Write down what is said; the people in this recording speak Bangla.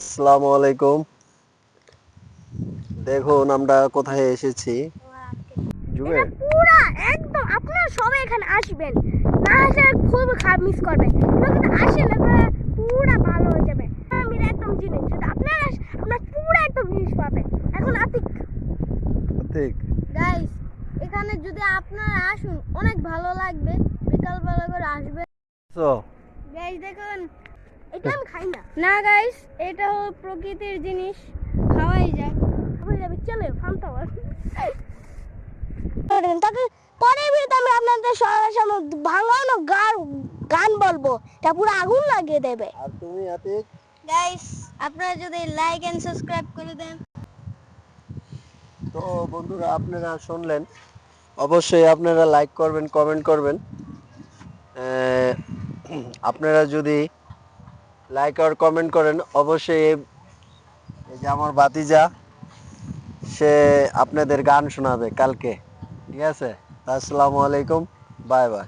আসসালামু আলাইকুম। দেখুন আমরা কোথায় এসেছি। এটা জুবের পুরা একদম আপনারা সবাই এখানে আসবেন, না আসলে খুব খারাপ মিস করবেন। কিন্তু আসেন, আপনারা পুরা ভালো হয়ে যাবে। আমি একদম জিনিস যদি আপনারা আপনারা পুরা একদম জিনিস পাবেন। এখন আতিক ঠিক গাইস, এখানে যদি আপনারা আসুন অনেক ভালো লাগবে। বিকালবেলা করে আসবেন। তো গাইস দেখুন, এটা আমি খাই না। না গাইস, এটা হলো প্রকৃতির জিনিস, খাওয়াই যায়। হয়ে যাবে, চলো ফার্মটা তাকে পরের ভিডিওতে আমি আপনাদের সামনে ভাঙানো গান বলবো, তা পুরো আগুন লাগিয়ে দেবে। আর তুমি আতিক, গাইস, আপনারা যদি লাইক এন্ড সাবস্ক্রাইব করে দেন। তো বন্ধুরা আপনারা শুনলেন, অবশ্যই আপনারা লাইক করবেন, কমেন্ট করবেন। আহ, আপনারা যদি লাইক আর কমেন্ট করেন অবশ্যই এই যে আমার ভাতিজা, সে আপনাদের গান শোনাবে কালকে। ঠিক আছে, আসসালামু আলাইকুম, বাই বাই।